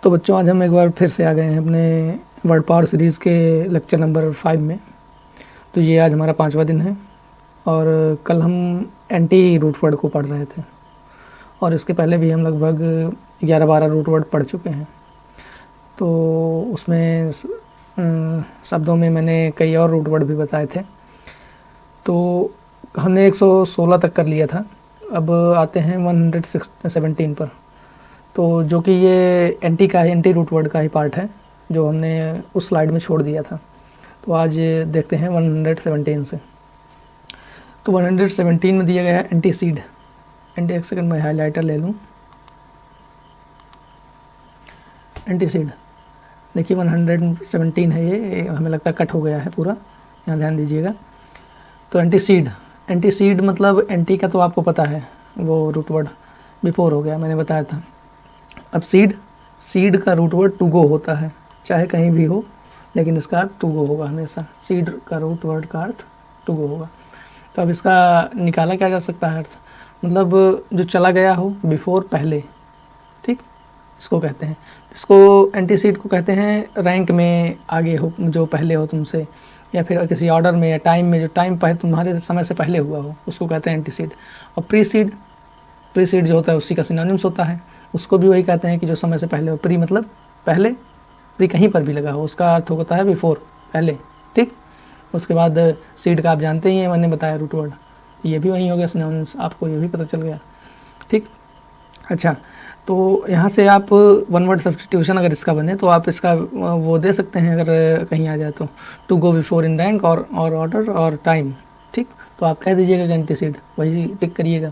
तो बच्चों, आज हम एक बार फिर से आ गए हैं अपने वर्ड पावर सीरीज़ के लेक्चर नंबर 5 में। तो ये आज हमारा 5वां दिन है और कल हम एंटी रूट वर्ड को पढ़ रहे थे और इसके पहले भी हम लगभग 11-12 रूट वर्ड पढ़ चुके हैं। तो उसमें शब्दों में मैंने कई और रूट वर्ड भी बताए थे। तो हमने 116 तक कर लिया था। अब आते हैं 117 पर, तो जो कि ये एंटी रूट वर्ड का ही पार्ट है जो हमने उस स्लाइड में छोड़ दिया था। तो आज देखते हैं 117 से। तो 117 में दिया गया है एंटीसीड। एक सेकंड में हाइलाइटर ले लूँ। एंटीसीड देखिए 117 है, ये हमें लगता है कट हो गया है पूरा, यहाँ ध्यान दीजिएगा। तो एंटीसीड मतलब एंटी का तो आपको पता है, वो रूट वर्ड बिफोर हो गया, मैंने बताया था। अब सीड का रूट वर्ड टू गो होता है, चाहे कहीं भी हो, लेकिन इसका अर्थ टू गो होगा हमेशा। सीड का रूट वर्ड का अर्थ टू गो होगा। तो अब इसका निकाला क्या जा सकता है अर्थ, मतलब जो चला गया हो, बिफोर पहले, ठीक, इसको कहते हैं। इसको एंटीसीड को कहते हैं रैंक में आगे हो, जो पहले हो तुमसे, या फिर किसी ऑर्डर में या टाइम में, जो टाइम पहले तुम्हारे समय से पहले हुआ हो, उसको कहते हैं एंटीसीड। और प्रीसीड जो होता है उसी का सिनोनिम्स होता है, उसको भी वही कहते हैं कि जो समय से पहले हो। प्री मतलब पहले, प्री कहीं पर भी लगा हो, उसका अर्थ होता है बिफोर, पहले, ठीक। उसके बाद सीड का आप जानते ही हैं, मैंने बताया रूट वर्ड, ये भी वही हो गया सिनोनिम्स, आपको ये भी पता चल गया, ठीक। अच्छा, तो यहाँ से आप वन वर्ड सब्स्टिट्यूशन अगर इसका बने तो आप इसका वो दे सकते हैं, अगर कहीं आ जाए तो, to go before in rank और ऑर्डर और टाइम, ठीक। तो आप कह दीजिएगा कि एंटीसीड, वही टिक करिएगा।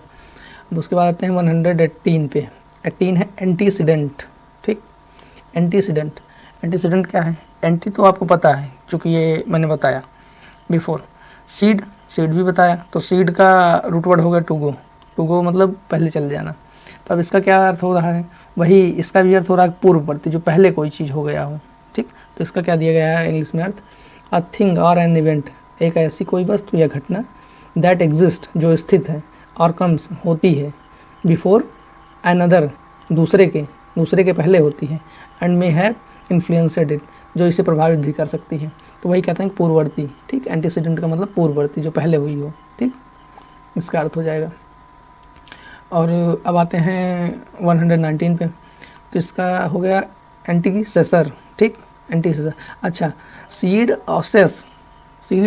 अब उसके बाद आते हैं 118 पे। 18 है एंटीसीडेंट, ठीक। एंटीसीडेंट क्या है? एंटी तो आपको पता है, चूँकि ये मैंने बताया बिफोर। सीड भी बताया, तो सीड का रूट वर्ड हो गया टू गो मतलब पहले चले जाना। तो अब इसका क्या अर्थ हो रहा है? वही इसका भी अर्थ हो रहा है पूर्ववर्ती, जो पहले कोई चीज़ हो गया हो, ठीक। तो इसका क्या दिया गया है इंग्लिश में अर्थ? अ थिंग और एन इवेंट, एक ऐसी कोई वस्तु या घटना, दैट एग्जिस्ट, जो स्थित है, और कम्स होती है, बिफोर अनदर, दूसरे के पहले होती है, एंड मे हैव इन्फ्लुएंसड इट, जो इसे प्रभावित भी कर सकती है। तो वही कहते हैं पूर्ववर्ती, ठीक। एंटीसीडेंट का मतलब पूर्ववर्ती, जो पहले हुई हो, ठीक, इसका अर्थ हो जाएगा। और अब आते हैं 119 पे। तो इसका हो गया एंटीसेसर, ठीक, एंटीसेसर। अच्छा, सीड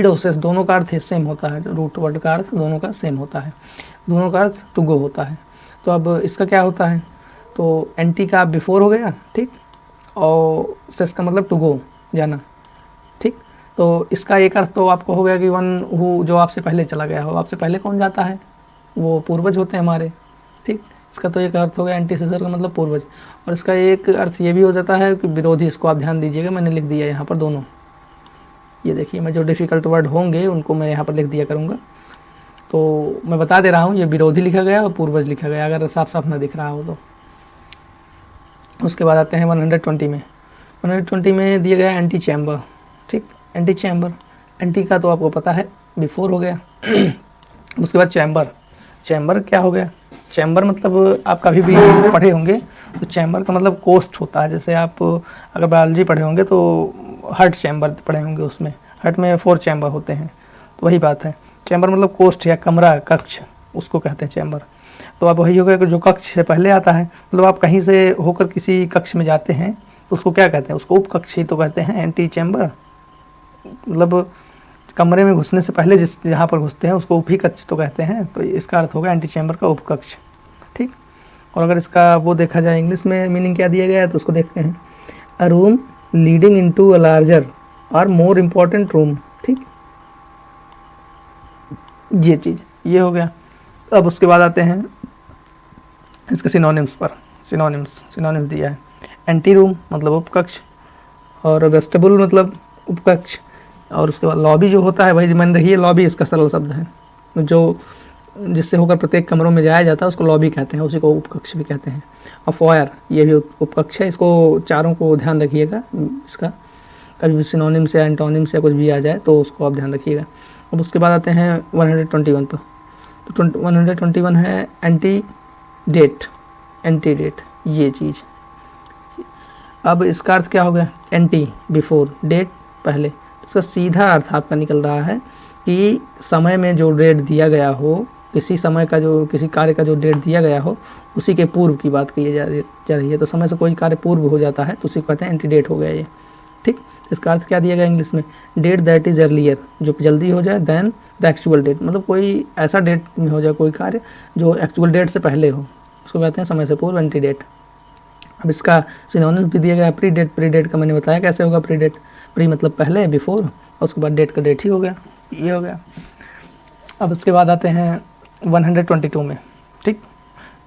ओसेस दोनों का अर्थ सेम होता है, रूट वर्ड का अर्थ दोनों का सेम होता है, दोनों का अर्थ टू गो होता है। तो अब इसका क्या होता है? तो एंटी का बिफोर हो गया, ठीक, और सेस का मतलब टू गो, जाना, ठीक। तो इसका एक अर्थ तो आपको हो गया कि वन हु, जो आपसे पहले चला गया हो। आपसे पहले कौन जाता है? वो पूर्वज होते हैं हमारे, ठीक। इसका तो एक अर्थ हो गया एंटीसेसर का मतलब पूर्वज। और इसका एक अर्थ ये भी हो जाता है कि विरोधी। इसको आप ध्यान दीजिएगा, मैंने लिख दिया यहाँ पर दोनों, ये देखिए, मैं जो डिफ़िकल्ट वर्ड होंगे उनको मैं यहाँ पर लिख दिया करूँगा। तो मैं बता दे रहा हूँ, ये विरोधी लिखा गया और पूर्वज लिखा गया, अगर साफ साफ ना दिख रहा हो तो। उसके बाद आते हैं 120 में। 120 में दिया गया एंटी चैम्बर, ठीक। एंटी का तो आपको पता है बिफोर हो गया। उसके बाद चैम्बर क्या हो गया? चैम्बर मतलब आप कभी भी पढ़े होंगे तो चैम्बर का मतलब कोष्ठ होता है। जैसे आप अगर बायोलॉजी पढ़े होंगे तो हार्ट चैम्बर पढ़े होंगे, उसमें हार्ट में 4 चैम्बर होते हैं, तो वही बात है। चैम्बर मतलब कोष्ठ या कमरा, कक्ष, उसको कहते हैं चैम्बर। तो अब वही हो गया कि जो कक्ष से पहले आता है, मतलब आप कहीं से होकर किसी कक्ष में जाते हैं तो उसको क्या कहते हैं? उसको उपकक्ष ही तो कहते हैं, एंटी चैम्बर। मतलब कमरे में घुसने से पहले जहाँ पर घुसते हैं उसको उप ही कक्ष तो कहते हैं। तो इसका अर्थ होगा एंटी चैम्बर का उपकक्ष, ठीक। और अगर इसका वो देखा जाए इंग्लिश में मीनिंग क्या दिया गया है तो उसको देखते हैं, अ room leading into a larger और मोर इम्पोर्टेंट रूम, ठीक, ये चीज़ ये हो गया। अब उसके बाद आते हैं इसके सिनोनिम्स पर। सिनोनिम्स दिया है, एंटी रूम मतलब उपकक्ष, और वेस्टिबुल मतलब उपकक्ष, और उसके बाद लॉबी जो होता है, वही मैंने देखिए, लॉबी इसका सरल शब्द है, जो जिससे होकर प्रत्येक कमरों में जाया जाता है उसको लॉबी कहते हैं, उसी को उपकक्ष भी कहते हैं। और फॉयर ये भी उपकक्ष है। इसको चारों को ध्यान रखिएगा, इसका कभी भी सिनोनिम से एंटोनिम से कुछ भी आ जाए तो उसको आप ध्यान रखिएगा। अब उसके बाद आते हैं 121 पर। तो 121 है एंटी डेट, ये चीज़। अब इसका अर्थ क्या हो गया, एंटी बिफोर, डेट पहले। इसका सीधा अर्थ आपका निकल रहा है कि समय में जो डेट दिया गया हो, किसी समय का जो, किसी कार्य का जो डेट दिया गया हो उसी के पूर्व की बात की जा रही है। तो समय से कोई कार्य पूर्व हो जाता है तो उसी को कहते हैं एंटीडेट हो गया ये, ठीक। इसका अर्थ क्या दिया गया इंग्लिश में, डेट दैट इज़ अर्लियर, जो जल्दी हो जाए, देन द एक्चुअल डेट, मतलब कोई ऐसा डेट में हो जाए कोई कार्य जो एक्चुअल डेट से पहले हो, उसको कहते हैं समय से पूर्व एंटीडेट। अब इसका सिनोनिम भी दिया गया प्री डेट। प्री डेट का मैंने बताया कैसे होगा प्री डेट, प्री मतलब पहले, बिफोर, और उसके बाद डेट का डेट ही हो गया, ये हो गया। अब उसके बाद आते हैं 122 में, ठीक।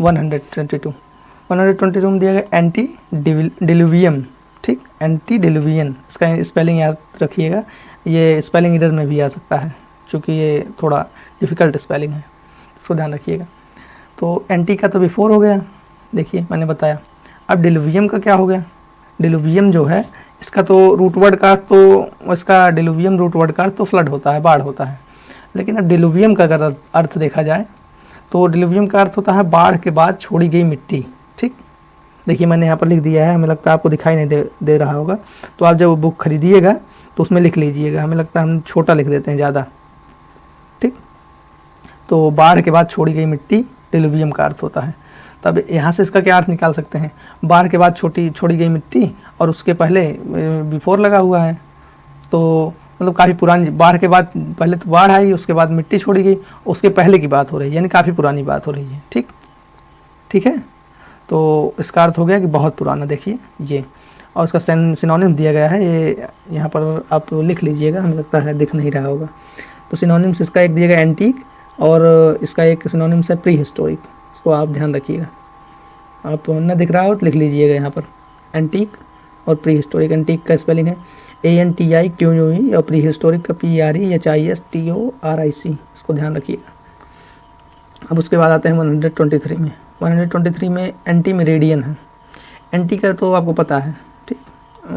122 में दिया गया एंटी डिलुवियम, ठीक, एंटी डिलुवियन। इसका स्पेलिंग याद रखिएगा, ये स्पेलिंग एरर में भी आ सकता है क्योंकि ये थोड़ा डिफ़िकल्ट स्पेलिंग है, इसको ध्यान रखिएगा। तो एंटी का तो बिफोर हो गया, देखिए मैंने बताया। अब डिलुवियम का क्या हो गया, डिलुवियम जो है इसका तो रूट वर्ड का, तो इसका डिलुवियम रूट वर्ड का तो फ्लड होता है, बाढ़ होता है। लेकिन अब डिलुवियम का अगर अर्थ देखा जाए तो डिलुवियम का अर्थ होता है बाढ़ के बाद छोड़ी गई मिट्टी, ठीक। देखिए मैंने यहाँ पर लिख दिया है, हमें लगता है आपको दिखाई नहीं दे रहा होगा, तो आप जब बुक खरीदिएगा तो उसमें लिख लीजिएगा, हमें लगता है हम छोटा लिख देते हैं ज़्यादा, ठीक। तो बाढ़ के बाद छोड़ी गई मिट्टी डिलुवियम का अर्थ होता है। तब यहाँ से इसका क्या अर्थ निकाल सकते हैं, बाढ़ के बाद छोड़ी गई मिट्टी और उसके पहले बिफोर लगा हुआ है, तो मतलब काफ़ी पुरानी, बाढ़ के बाद पहले तो बाढ़ आई, उसके बाद मिट्टी छोड़ी गई, उसके पहले की बात हो रही है, यानी काफ़ी पुरानी बात हो रही है, ठीक, ठीक है। तो इसका अर्थ हो गया कि बहुत पुराना, देखिए ये। और उसका सिनोनिम दिया गया है, ये यहाँ पर आप लिख लीजिएगा, हमें लगता है दिख नहीं रहा होगा। तो सिनोनिम्स इसका एक दिया गया एंटीक, और इसका एक सिनोनिम्स है प्री हिस्टोरिक, इसको आप ध्यान रखिएगा। आप न दिख रहा हो तो लिख लीजिएगा यहाँ पर, एंटीक और प्री हिस्टोरिक। एंटीक का स्पेलिंग है ANTIQUE और प्री हिस्टोरिक का PREHISTORIC, इसको ध्यान रखिएगा। अब उसके बाद आते हैं 123 में। 123 में एंटी मेरिडियन है। एंटी का तो आपको पता है, ठीक,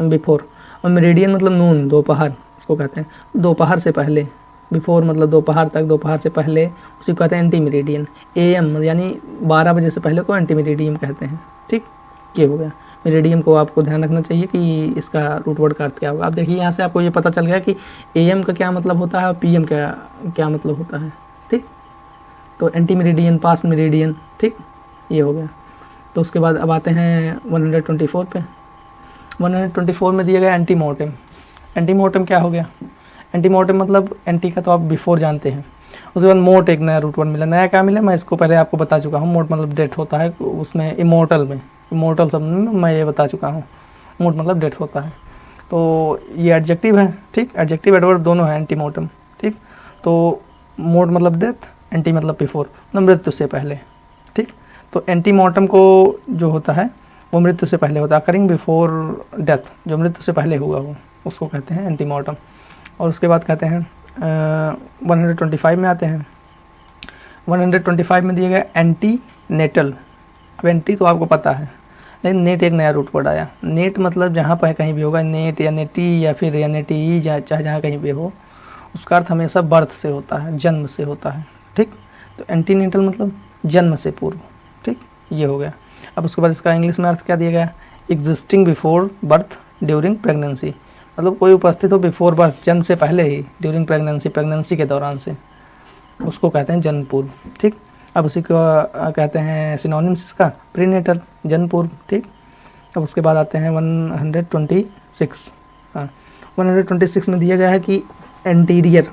बिफोर, और मेरिडियन मतलब नून, दोपहर, इसको कहते हैं दोपहर से पहले, बिफोर मतलब दोपहर तक, दोपहर से पहले, उसी को कहते हैं एंटी मेरिडियन। AM यानी 12 बजे से पहले को एंटी मेरिडियम कहते हैं, ठीक, ये हो गया। मेरिडियम को आपको ध्यान रखना चाहिए कि इसका रूट वर्ड का अर्थ क्या होगा। आप देखिए यहाँ से आपको ये पता चल गया कि AM का क्या मतलब होता है और PM का क्या मतलब होता है, ठीक। तो एंटी मेरिडियन, पास्ट मेरिडियन, ठीक, ये हो गया। तो उसके बाद अब आते हैं 124 पे। 124 में दिया गया एंटी मोर्टम। एंटी मोर्टम क्या हो गया, एंटी मोर्टम मतलब एंटी का तो आप बिफोर जानते हैं, उसके बाद मोट एक नया रूट वर्ड मिला। नया क्या मिला, मैं इसको पहले आपको बता चुका हूँ। मोट मतलब डेथ होता है, उसमें इमोर्टल में, इमोर्टल शब्द में मैं ये बता चुका हूँ, मोट मतलब डेथ होता है। तो ये एडजेक्टिव है, ठीक, एडजेक्टिव एडवर्ब दोनों है एंटी मोर्टम, ठीक। तो मोट मतलब डेथ, एंटी मतलब बिफोर, मतलब मृत्यु से पहले, ठीक। तो एंटी मोर्टम को जो होता है वो मृत्यु से पहले होता है, अकरिंग बिफोर डेथ, जो मृत्यु से पहले हुआ वो, उसको कहते हैं एंटी मोर्टम। और उसके बाद कहते हैं 125 में आते हैं। 125 में दिया गया एंटी नेटल। अब एंटी तो आपको पता है, लेकिन नेट एक नया रूट वर्ड आया। नेट मतलब जहाँ पर कहीं भी होगा, नेट या नेटी या फिर या नेटी, चाहे जहाँ कहीं भी हो, उसका अर्थ हमेशा बर्थ से होता है, जन्म से होता है, ठीक। तो एंटी नेटल मतलब जन्म से पूर्व, ठीक, ये हो गया। अब उसके बाद इसका इंग्लिश में अर्थ क्या दिया गया, existing before birth during pregnancy, मतलब कोई उपस्थित हो बिफोर बर्थ, जन्म से पहले ही, ड्यूरिंग प्रेगनेंसी, प्रेगनेंसी के दौरान से, उसको कहते हैं जन्म पूर्व, ठीक। अब उसी को कहते हैं सिनोनिम्स इसका प्रीनेटल, जन्म पूर्व, ठीक। अब उसके बाद आते हैं 126। हाँ, 126 में दिया गया है कि एंटीरियर।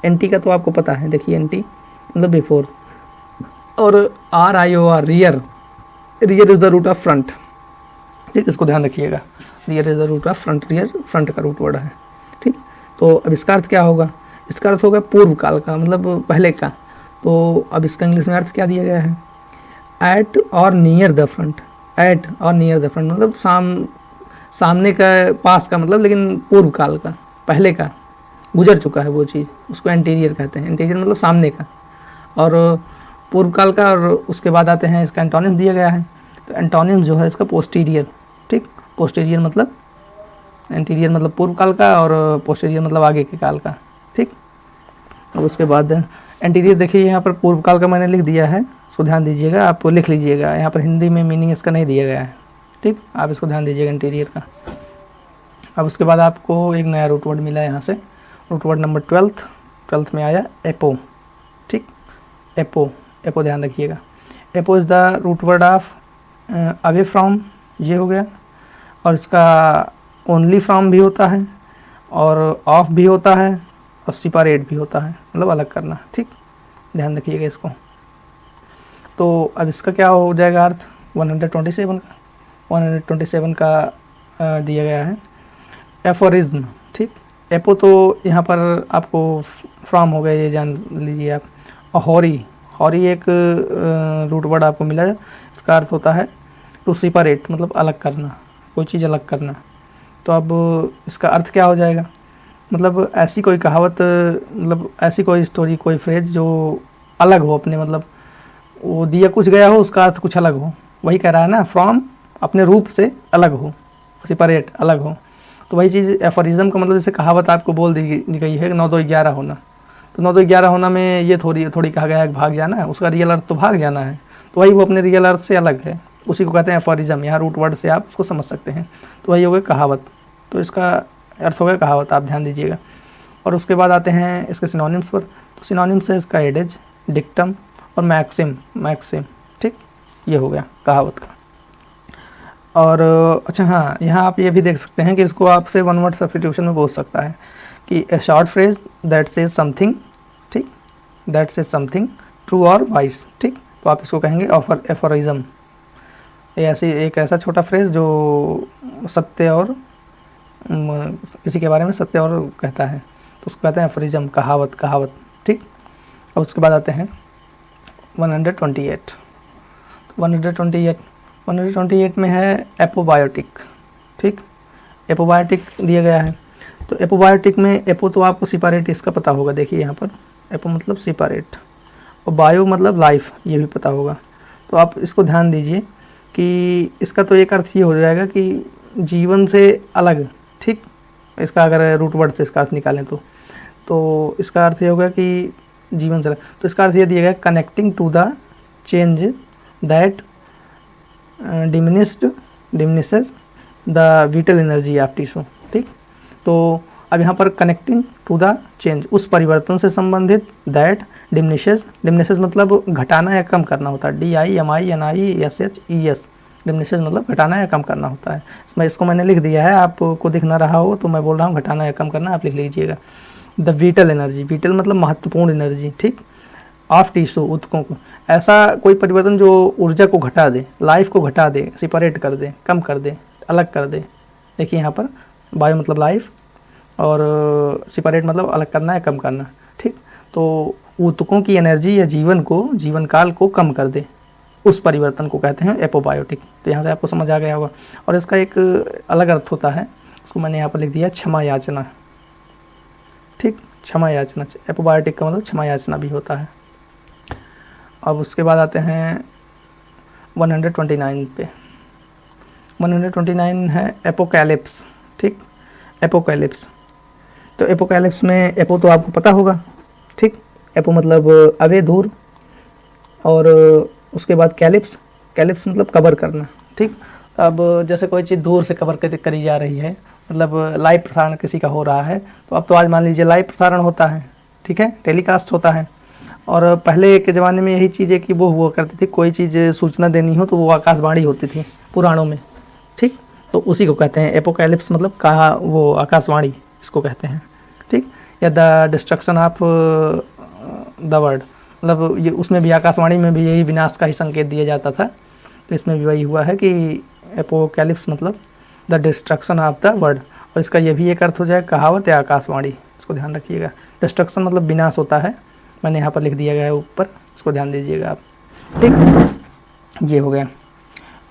एंटी का तो आपको पता है, देखिए एंटी मतलब बिफोर, और RIOR rear, rear is the root of front, ठीक, इसको ध्यान रखिएगा। Rear is the root of front, rear front का रूट वर्ड है, ठीक। तो अब इसका अर्थ क्या होगा, इसका अर्थ होगा पूर्व काल का, मतलब पहले का। तो अब इसका इंग्लिश में अर्थ क्या दिया गया है, एट और नियर द फ्रंट। एट और नियर द फ्रंट मतलब सामने का, पास का मतलब, लेकिन पूर्व काल का, पहले का, गुजर चुका है वो चीज़, उसको एंटीरियर कहते हैं। एंटीरियर मतलब सामने का और पूर्व काल का। और उसके बाद आते हैं, इसका एंटोनिम दिया गया है। तो एंटोनिम जो है इसका पोस्टीरियर, ठीक, पोस्टीरियर मतलब, एंटीरियर मतलब पूर्व काल का और पोस्टीरियर मतलब आगे के काल का, ठीक। और उसके बाद एंटीरियर देखिए यहाँ पर पूर्व काल का मैंने लिख दिया है, उसको ध्यान दीजिएगा, आप लिख लीजिएगा। यहाँ पर हिंदी में मीनिंग इसका नहीं दिया गया है, ठीक, आप इसको ध्यान दीजिएगा इंटीरियर का। अब उसके बाद आपको एक नया रूट वर्ड मिला यहाँ से, रूट वर्ड नंबर 12th में आया एपो। ठीक, एपो, एपो ध्यान रखिएगा। Apo is the root word of away from, ये हो गया, और इसका ओनली फ्रॉम भी होता है और ऑफ भी होता है और सेपरेट भी होता है, मतलब अलग करना। ठीक, ध्यान रखिएगा इसको। तो अब इसका क्या हो जाएगा अर्थ 127 का दिया गया है एफोरिज्म। ठीक, एपो तो यहाँ पर आपको फ्रॉम हो गया, ये जान लीजिए आप। और हॉरी, हॉरी एक रूट वर्ड आपको मिला है, इसका अर्थ होता है टू सेपरेट, मतलब अलग करना, कोई चीज़ अलग करना। तो अब इसका अर्थ क्या हो जाएगा, मतलब ऐसी कोई कहावत, मतलब ऐसी कोई स्टोरी, कोई फ्रेज जो अलग हो अपने, मतलब वो दिया कुछ गया हो, उसका अर्थ कुछ अलग हो। वही कह रहा है ना, फ्रॉम अपने रूप से अलग हो, सेपरेट, अलग हो। तो वही चीज़ एफोरिज्म का मतलब, जैसे कहावत आपको बोल दी गई है 9 2 11 होना, तो 9 2 11 होना में ये थोड़ी कहा गया है भाग जाना है, उसका रियल अर्थ तो भाग जाना है। तो वही वो अपने रियल अर्थ से अलग है, उसी को कहते हैं एफोरिज्म। यहाँ रूट वर्ड से आप उसको समझ सकते हैं। तो वही हो गया कहावत, तो इसका अर्थ हो गया कहावत, आप ध्यान दीजिएगा। और उसके बाद आते हैं इसके सिनोनिम्स पर। तो सिनोनिम्स है इसका एडेज, डिक्टम और मैक्सिम। ठीक, ये हो गया कहावत का। और अच्छा हाँ, यहाँ आप ये भी देख सकते हैं कि इसको आपसे वन वर्ड सब्स्टिट्यूशन में बोल सकता है कि ए short phrase that says something, ठीक, दैट सेज समथिंग ट्रू और वाइस। ठीक, तो आप इसको कहेंगे एफोरिज्म। एक ऐसा छोटा फ्रेज जो सत्य और किसी के बारे में सत्य और कहता है, तो उसको कहते हैं एफोरिज्म, कहावत। ठीक, और उसके बाद आते हैं 128। 128 में है एपोबायोटिक। ठीक, एपोबायोटिक दिया गया है। तो एपोबायोटिक में एपो तो आपको सेपरेट इसका पता होगा, देखिए यहाँ पर एपो मतलब सेपरेट, और बायो मतलब लाइफ, ये भी पता होगा। तो आप इसको ध्यान दीजिए कि इसका तो एक अर्थ ये हो जाएगा कि जीवन से अलग। ठीक, इसका अगर रूट वर्ड से इसका अर्थ निकालें तो इसका अर्थ ये होगा कि जीवन से अलग। तो इसका अर्थ ये दिया गया connecting to the change that diminishes the vital energy of tissue. ठीक, तो अब यहाँ पर कनेक्टिंग टू द चेंज, उस परिवर्तन से संबंधित, दैट डिमिनिशेस मतलब घटाना या कम करना होता है, DIMINISHES, डिमिनिशेस मतलब घटाना या कम करना होता है। इसको मैंने लिख दिया है, आपको दिख ना रहा हो तो मैं बोल रहा हूँ घटाना या कम करना, आप लिख लीजिएगा। द विटल एनर्जी, विटल मतलब महत्वपूर्ण एनर्जी, ठीक, ऑफ टिश्यू, ऊतकों को, ऐसा कोई परिवर्तन जो ऊर्जा को घटा दे, लाइफ को घटा दे, सेपरेट कर दे, कम कर दे, अलग कर दे। देखिए यहाँ पर बायो मतलब लाइफ और सेपरेट मतलब अलग करना या कम करना। ठीक, तो ऊतकों की एनर्जी या जीवन काल को कम कर दे, उस परिवर्तन को कहते हैं एपोबायोटिक। तो यहाँ से आपको समझ आ गया होगा। और इसका एक अलग अर्थ होता है, उसको मैंने यहाँ पर लिख दिया क्षमा याचना। ठीक, क्षमा याचना, एपोबायोटिक का मतलब क्षमा याचना भी होता है। अब उसके बाद आते हैं 129 पे। 129 है एपोकैलिप्स। ठीक, एपोकैलिप्स। तो एपोकैलिप्स में एपो तो आपको पता होगा। ठीक, एपो मतलब अवे, दूर, और उसके बाद कैलिप्स मतलब कवर करना। ठीक, अब जैसे कोई चीज़ दूर से कवर करी जा रही है, मतलब लाइव प्रसारण किसी का हो रहा है, तो अब तो आज मान लीजिए लाइव प्रसारण होता है, ठीक है, टेलीकास्ट होता है। और पहले के ज़माने में यही चीज़ है कि वो हुआ करती थी, कोई चीज़ सूचना देनी हो तो वो आकाशवाणी होती थी पुराणों में। ठीक, तो उसी को कहते हैं एपोकैलिप्स, मतलब कहा वो आकाशवाणी इसको कहते हैं। ठीक, या the destruction of the world, मतलब ये उसमें भी, आकाशवाणी में भी यही विनाश का ही संकेत दिया जाता था। तो इसमें भी वही हुआ है कि एपोकैलिप्स मतलब the destruction of the world. और इसका ये भी एक अर्थ हो जाए कहावत या आकाशवाणी, इसको ध्यान रखिएगा। डिस्ट्रक्शन मतलब विनाश होता है, मैंने यहाँ पर लिख दिया गया है ऊपर, इसको ध्यान दीजिएगा आप। ठीक, ये हो गया।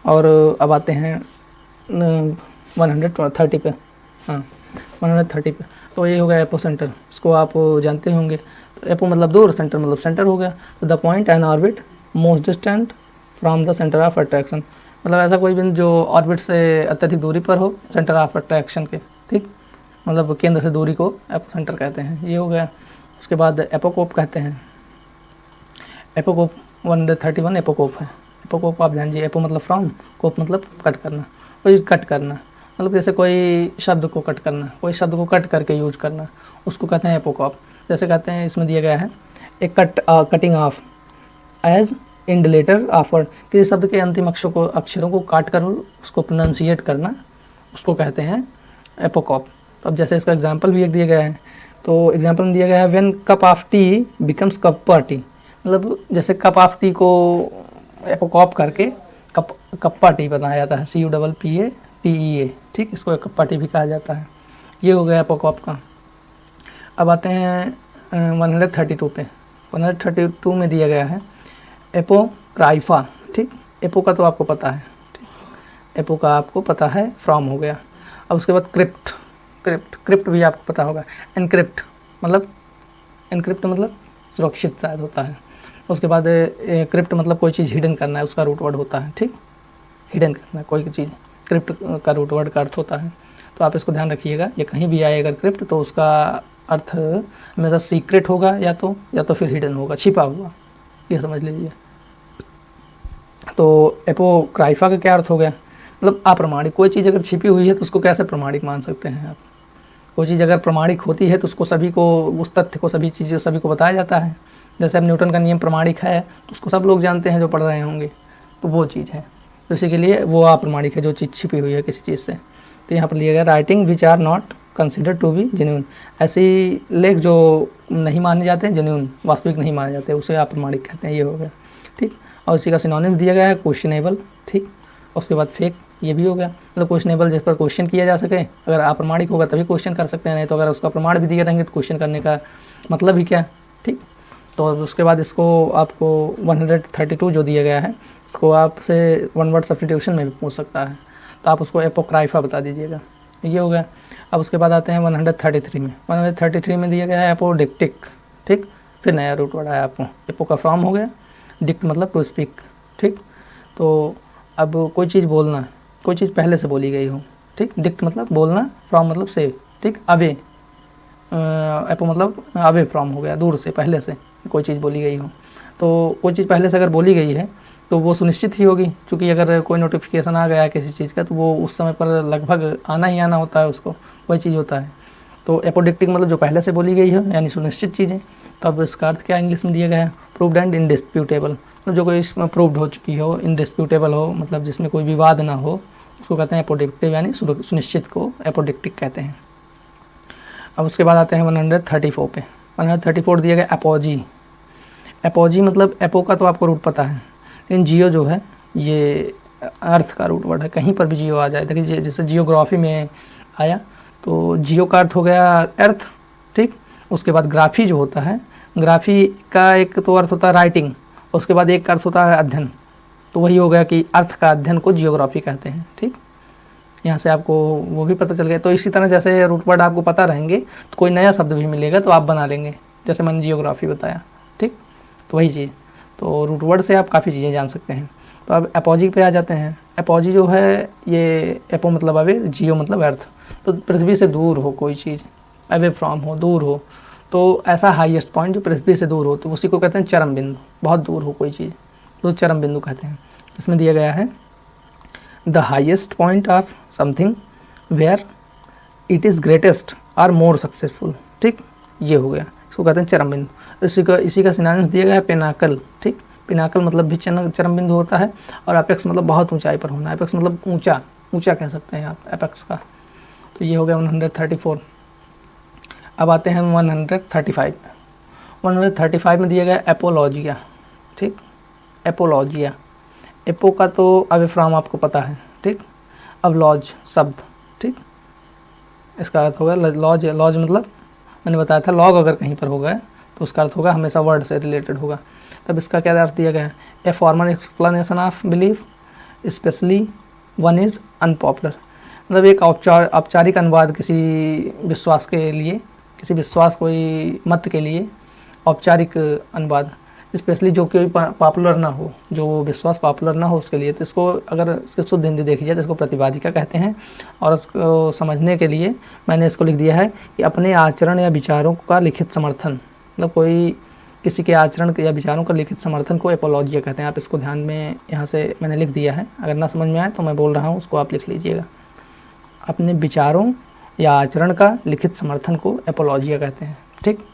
और अब आते हैं 130 पे। हाँ, 130 पे। तो ये हो गया एपो सेंटर, इसको आप जानते होंगे। तो एपो मतलब दूर, सेंटर मतलब सेंटर हो गया। तो the point and orbit most distant from the centre of attraction, मतलब ऐसा कोई बिंदु जो ऑर्बिट से अत्यधिक दूरी पर हो, सेंटर ऑफ अट्रैक्शन के। ठीक, मतलब केंद्र से दूरी को एपो सेंटर कहते हैं। ये हो गया। उसके बाद एपोकोप कहते हैं। एपोकोप 131 एपोकोप है। एपोकोप आप ध्यान दीजिए, एपो मतलब फ्रॉम, कोप मतलब कट करना। कोई कट करना, मतलब जैसे कोई शब्द को कट करना, कोई शब्द को कट करके यूज करना, उसको कहते हैं एपोकॉप। जैसे कहते हैं इसमें दिया गया है a cutting off edge in letter afterward, किसी शब्द के अंतिम अक्षरों को काट कर उसको प्रोनाउंसिएट करना, उसको कहते हैं एपोकॉप। तो अब जैसे इसका एग्जांपल भी एक दिया गया है, तो एग्जांपल में दिया गया है when cup of T becomes cup T, मतलब जैसे कप ऑफ टी को एपोकॉप करके कप्पा टी बनाया जाता है, CUPPA, ठीक, इसको कप्पा टी भी कहा जाता है। ये हो गया एपोकॉप का। अब आते हैं 132 पे। 132 में दिया गया है एपोक्राइफा, ठीक, एपो का तो आपको पता है, ठीक, एपो का आपको पता है, फ्रॉम हो गया। अब उसके बाद क्रिप्ट भी आपको पता होगा। एनक्रिप्ट मतलब सुरक्षित शायद होता है। उसके बाद क्रिप्ट मतलब कोई चीज़ हिडन करना है, उसका रूट वर्ड होता है, ठीक, हिडन करना कोई चीज़, क्रिप्ट का रूट वर्ड का अर्थ होता है। तो आप इसको ध्यान रखिएगा, ये कहीं भी आए अगर क्रिप्ट तो उसका अर्थ हमेशा सीक्रेट होगा या तो फिर हिडन होगा, छिपा हुआ, ये समझ लीजिए। तो एपोक्राइफा का क्या अर्थ हो गया, मतलब अप्रमाणिक। कोई चीज़ अगर छिपी हुई है तो उसको कैसे प्रमाणिक मान सकते हैं आप। कोई चीज़ अगर प्रमाणिक होती है तो उसको सभी को, उस तथ्य को सभी को बताया जाता है। जैसे अब न्यूटन का नियम प्रमाणिक है तो उसको सब लोग जानते हैं जो पढ़ रहे होंगे, तो वो चीज़ है। तो इसी के लिए वो अप्रमाणिक है, जो चीज़ छिपी हुई है किसी चीज़ से। तो यहाँ पर लिया गया writing which are not consider to be genuine, ऐसी लेख जो नहीं माने जाते हैं, जेन्यून वास्तविक नहीं माने जाते, उसे अप्रमाणिक कहते हैं। ये हो गया, ठीक। और उसी का सिनोनिम दिया गया है क्वेश्चनेबल, ठीक। उसके बाद फेक, ये भी हो गया, मतलब क्वेश्चनेबल जिस पर क्वेश्चन किया जा सके, अगर अप्रमाणिक होगा तभी क्वेश्चन कर सकते हैं, नहीं तो अगर उसका प्रमाण भी दिए रहेंगे तो क्वेश्चन करने का मतलब ही क्या, ठीक। तो उसके बाद इसको आपको 132 जो दिया गया है, इसको आपसे वन वर्ड सब्स्टिट्यूशन में भी पूछ सकता है, तो आप उसको एपोक्राइफा बता दीजिएगा। ये हो गया। अब उसके बाद आते हैं 133 में। 133 में दिया गया है एपोडिक्टिक, ठीक, फिर नया रूट वर्ड आया आपको, एपो का फॉर्म हो गया, डिक्ट मतलब टू स्पीक, ठीक। तो अब कोई चीज़ बोलना, कोई चीज़ पहले से बोली गई हो, ठीक, डिक्ट मतलब बोलना, फ्रॉम मतलब से, ठीक, अवे, एपो मतलब अवे फ्रॉम हो गया, दूर से, पहले से कोई चीज़ बोली गई हो। तो कोई चीज़ पहले से अगर बोली गई है तो वो सुनिश्चित ही होगी, क्योंकि अगर कोई नोटिफिकेशन आ गया है किसी चीज़ का तो वो उस समय पर लगभग आना ही आना होता है उसको, वही चीज़ होता है। तो एपोडिक्टिक मतलब जो पहले से बोली गई है, यानी सुनिश्चित चीज़ें। तो अब इसका अर्थ क्या इंग्लिश में दिया गया है, प्रूव्ड एंड इनडिस्प्यूटेबल, मतलब जो कोई इसमें प्रूव्ड हो चुकी हो, इनडिस्प्यूटेबल हो, मतलब जिसमें कोई विवाद ना हो, उसको कहते हैं एपोडिक्टिव, यानी सुनिश्चित को एपोडिक्टिक कहते हैं। अब उसके बाद आते हैं 134 पे। 134 दिया गया एपोजी। एपोजी मतलब एपो का तो आपको रूट पता है, लेकिन जियो जो है ये अर्थ का रूट वर्ड है, कहीं पर भी जियो आ जाए। देखिए जैसे जियोग्राफी में आया तो जियो का अर्थ हो गया अर्थ, ठीक। उसके बाद ग्राफी जो होता है, ग्राफी का एक तो अर्थ होता है राइटिंग, उसके बाद एक अर्थ होता है अध्ययन, तो वही हो गया कि अर्थ का अध्ययन को जियोग्राफी कहते हैं, ठीक। यहाँ से आपको वो भी पता चल गया। तो इसी तरह जैसे रूट वर्ड आपको पता रहेंगे तो कोई नया शब्द भी मिलेगा तो आप बना लेंगे, जैसे मैंने जियोग्राफी बताया, ठीक। तो वही चीज़, तो रूट वर्ड से आप काफ़ी चीज़ें जान सकते हैं। तो अब एपोजी पे आ जाते हैं। एपोजी जो है ये एपो मतलब अवे, जियो मतलब अर्थ। तो पृथ्वी से दूर हो कोई चीज़, अवे फ्रॉम हो, दूर हो, तो ऐसा हाईएस्ट पॉइंट जो पृथ्वी से दूर हो तो उसी को कहते हैं चरम बिंदु। बहुत दूर हो कोई चीज़ तो चरम बिंदु कहते हैं। इसमें दिया गया है the highest point of something where it is greatest or more successful, ठीक। ये हो गया, इसको कहते हैं चरम बिंदु। इसी का सिनोनिम दिया गया है पिनाकल, ठीक। पिनाकल मतलब भी चरम बिंदु होता है, और एपेक्स मतलब बहुत ऊंचाई पर होना। एपेक्स मतलब ऊंचा कह सकते हैं आप एपेक्स का। तो ये हो गया 134। अब आते हैं 135। 135 में दिया गया एपोलॉजिया, ठीक। एपोलॉजिया, एपो का तो अवे फ्रॉम आपको पता है, ठीक। अब लॉज शब्द, ठीक, इसका अर्थ होगा लॉज। लॉज मतलब मैंने बताया था लॉग अगर कहीं पर होगा तो उसका अर्थ होगा हमेशा वर्ड से रिलेटेड होगा। तब इसका क्या अर्थ दिया गया है, a formal explanation of belief specially one is unpopular, मतलब एक औपचारिक अनुवाद किसी विश्वास के लिए, किसी विश्वास कोई मत के लिए औपचारिक अनुवाद, स्पेशली जो कोई पॉपुलर ना हो, जो विश्वास पॉपुलर ना हो उसके लिए। तो इसको अगर इसकी शुद्ध हिंदी देखी जाए तो इसको प्रतिपादिका कहते हैं। और उसको समझने के लिए मैंने इसको लिख दिया है कि अपने आचरण या विचारों का लिखित समर्थन, मतलब कोई किसी के आचरण या विचारों का लिखित समर्थन को एपोलॉजिया कहते हैं। आप इसको ध्यान में, यहाँ से मैंने लिख दिया है, अगर ना समझ में आए तो मैं बोल रहा हूँ उसको आप लिख लीजिएगा। अपने विचारों या आचरण का लिखित समर्थन को एपोलॉजिया कहते हैं, ठीक।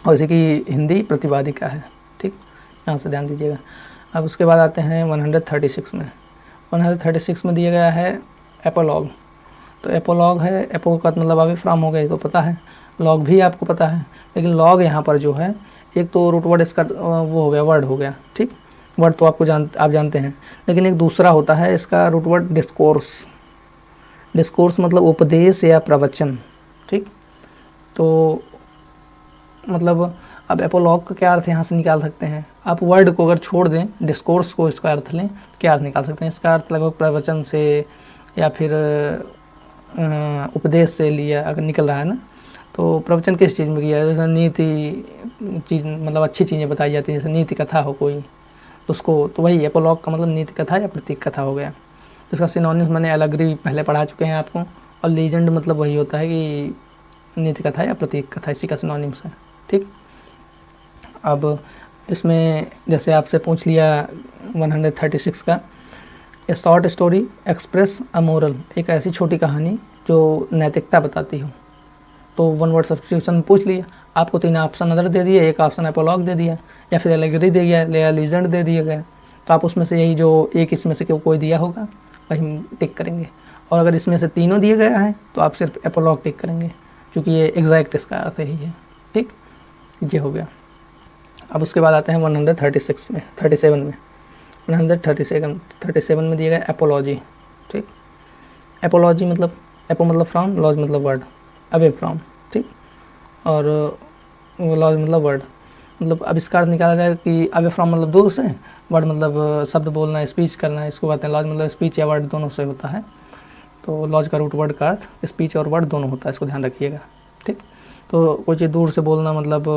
और इसी की हिंदी प्रतिवादिका है, ठीक, यहाँ से ध्यान दीजिएगा। अब उसके बाद आते हैं 136 में। 136 में दिया गया है एपोलॉग। तो एपोलॉग है, एपो का मतलब अभी फ्रॉम हो गया, तो पता है, लॉग भी आपको पता है, लेकिन लॉग यहाँ पर जो है, एक तो रूट वर्ड इसका वो हो गया, वर्ड हो गया, ठीक, वर्ड तो आप जानते हैं, लेकिन एक दूसरा होता है इसका रूट वर्ड डिस्कोर्स। डिस्कोर्स मतलब उपदेश या प्रवचन, ठीक। तो मतलब अब एपोलॉग का क्या अर्थ यहाँ से निकाल सकते हैं, आप वर्ड को अगर छोड़ दें, डिस्कोर्स को इसका अर्थ लें, क्या अर्थ निकाल सकते हैं, इसका अर्थ लगभग प्रवचन से या फिर उपदेश से लिया अगर निकल रहा है ना, तो प्रवचन किस चीज़ में किया है, जैसे नीति चीज़, मतलब अच्छी चीज़ें बताई जाती है, जैसे नीति कथा हो कोई, तो उसको, तो वही एपोलॉग का मतलब नीति कथा या प्रतीक कथा हो गया। तो इसका सिनोनिम्स मैंने अलग पहले पढ़ा चुके हैं आपको, और लीजेंड मतलब वही होता है कि नीति कथा या प्रतीक कथा, इसी का सिनोनिम्स है, ठीक। अब इसमें जैसे आपसे पूछ लिया 136 का, ए short story express a moral, एक ऐसी छोटी कहानी जो नैतिकता बताती हो। तो वन वर्ड सब्स्टिट्यूशन पूछ लिया, आपको 3 ऑप्शन अदर दे दिए, एक ऑप्शन एपोलॉग दे दिया, या फिर एलेगरी दे दिया या लीजेंड दे दिया गया। तो आप उसमें से यही जो एक इसमें से कोई दिया होगा वही टिक करेंगे, और अगर इसमें से तीनों दिए गया है तो आप सिर्फ एपोलॉग टिक करेंगे, क्योंकि ये एग्जैक्ट इसका अर्थ ही है, ठीक, ये हो गया। अब उसके बाद आते हैं 137 में 137 में दिया गया एपोलॉजी, ठीक। एपोलॉजी मतलब, एपो मतलब फ्रॉम, लॉज मतलब वर्ड, अवे फ्रॉम, ठीक, और लॉज मतलब वर्ड, मतलब अब इसका अर्थ निकाला जाए कि अवे फ्रॉम मतलब दूर से, वर्ड मतलब शब्द बोलना, स्पीच करना, इसको कहते हैं लॉज मतलब स्पीच या वर्ड दोनों से होता है। तो लॉज का रूट वर्ड का अर्थ स्पीच और वर्ड दोनों होता है, इसको ध्यान रखिएगा, ठीक। तो कोई चीज़ दूर से बोलना मतलब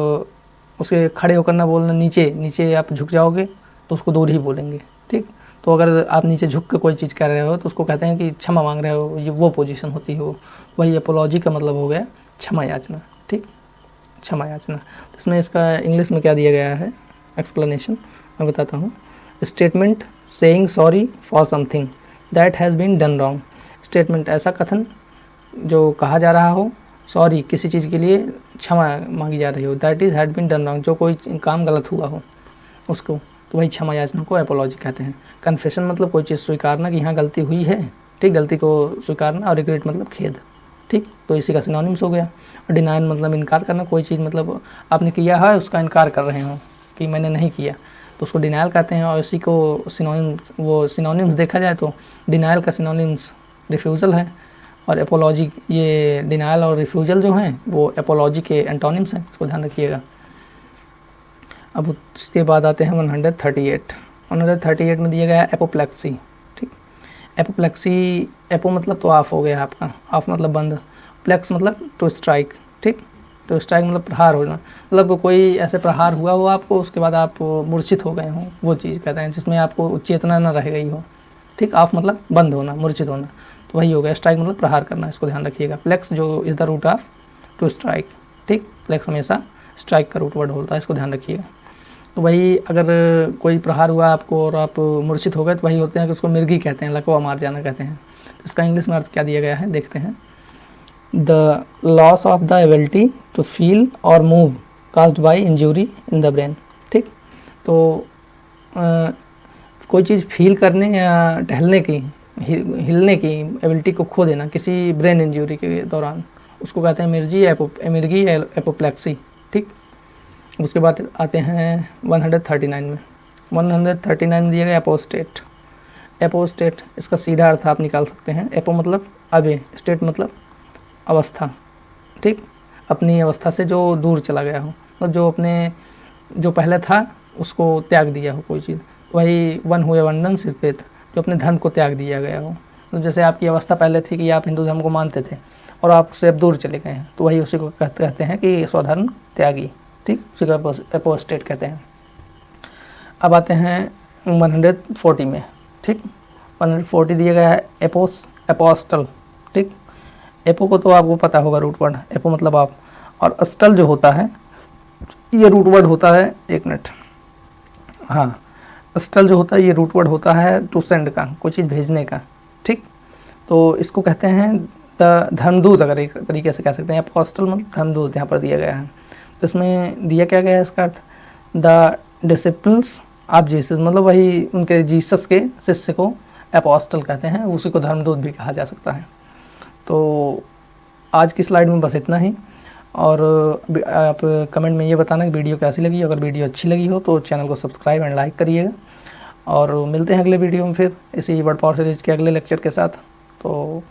उसके खड़े होकर ना बोलना, नीचे आप झुक जाओगे तो उसको दूर ही बोलेंगे, ठीक। तो अगर आप नीचे झुक के कोई चीज़ कर रहे हो तो उसको कहते हैं कि क्षमा मांग रहे हो, ये वो पोजीशन होती हो, वही एपोलॉजी का मतलब हो गया क्षमा याचना, ठीक, क्षमा याचना। तो इसमें इसका इंग्लिश में क्या दिया गया है एक्सप्लेनेशन मैं बताता हूँ। Statement saying sorry for something that has been done wrong. Statement ऐसा कथन जो कहा जा रहा हो, सॉरी किसी चीज़ के लिए क्षमा मांगी जा रही हो, that is had been done wrong, जो कोई काम गलत हुआ हो उसको, तो वही क्षमा याचना को एपोलॉजी कहते हैं। कन्फेशन मतलब कोई चीज़ स्वीकारना कि यहाँ गलती हुई है, ठीक, गलती को स्वीकारना, और रिग्रेट मतलब खेद, ठीक, तो इसी का सिनोनिम्स हो गया। और डिनायल मतलब इनकार करना, कोई चीज़ मतलब आपने किया है उसका इनकार कर रहे हो कि मैंने नहीं किया, तो उसको डिनायल कहते हैं। और इसी को सिनोनिम्स देखा जाए तो डिनायल का सिनोनिम्स रिफ्यूज़ल है, और एपोलॉजी, ये डिनायल और रिफ्यूज़ल जो हैं वो एपोलॉजी के एंटोनिम्स हैं, इसको ध्यान रखिएगा। अब उसके बाद आते हैं 138 में दिया गया एपोप्लेक्सी, ठीक। एपोप्लेक्सी, एपो मतलब तो ऑफ हो गया आपका, ऑफ मतलब बंद, प्लेक्स मतलब टू स्ट्राइक, ठीक, टू स्ट्राइक मतलब प्रहार होना, मतलब कोई ऐसे प्रहार हुआ हो आपको, उसके बाद आप मूर्छित हो गए हों, वो चीज़ कहते हैं जिसमें आपको चेतना न रह गई हो, ठीक। ऑफ मतलब बंद होना, मूर्छित होना, तो वही हो गया। स्ट्राइक मतलब प्रहार करना, इसको ध्यान रखिएगा। प्लेक्स जो is the root of to strike, ठीक, प्लेक्स हमेशा स्ट्राइक का रूट वर्ड होता है, इसको ध्यान रखिएगा। तो वही अगर कोई प्रहार हुआ आपको और आप मूर्छित हो गए तो वही होते हैं कि उसको मिर्गी कहते हैं, लकवा मार जाना कहते हैं। तो इसका इंग्लिश में अर्थ क्या दिया गया है देखते हैं। The loss of the ability to feel or move caused by injury in the brain, ठीक। तो कोई चीज़ फील करने या टहलने की, हिलने की एबिलिटी को खो देना किसी ब्रेन इंजरी के दौरान, उसको कहते हैं मिर्गी एपोप्लेक्सी, ठीक। उसके बाद आते हैं 139 में 139 दिया गया एपोस्टेट। एपोस्टेट इसका सीधा अर्थ आप निकाल सकते हैं। एपो मतलब अवे, स्टेट मतलब अवस्था, ठीक, अपनी अवस्था से जो दूर चला गया हो, मतलब जो पहले था उसको त्याग दिया हो कोई चीज़, वही वन हुए वंडन सिरपेत, जो अपने धर्म को त्याग दिया गया हो। तो जैसे आपकी अवस्था पहले थी कि आप हिंदू धर्म को मानते थे और आप उससे अब दूर चले गए हैं, तो वही उसी को कहते हैं कि स्वधर्म त्यागी, ठीक, उसी को एपोस्टेट कहते हैं। अब आते हैं 140 में, ठीक। 140 दिया गया है एपोस्टल, ठीक। एपो को तो आपको पता होगा रूट वर्ड, एपो मतलब आप, और अस्टल जो होता है ये रूट वर्ड होता है, एक मिनट, हाँ, स्टल जो होता है ये रूट वर्ड होता है टू सेंड का, कोई चीज़ भेजने का, ठीक। तो इसको कहते हैं द धर्मदूत, अगर एक तरीके से कह सकते हैं। अपोस्टल मतलब धर्मदूत यहाँ पर दिया गया है। तो इसमें दिया क्या गया है इसका अर्थ, द डिसिपल्स ऑफ जीसस, मतलब वही उनके जीसस के शिष्य को अपोस्टल कहते हैं, उसी को धर्मदूत भी कहा जा सकता है। तो आज की स्लाइड में बस इतना ही, और आप कमेंट में ये बताना कि वीडियो कैसी लगी। अगर वीडियो अच्छी लगी हो तो चैनल को सब्सक्राइब एंड लाइक करिएगा, और मिलते हैं अगले वीडियो में फिर इसी वर्ड पावर सीरीज़ के अगले लेक्चर के साथ। तो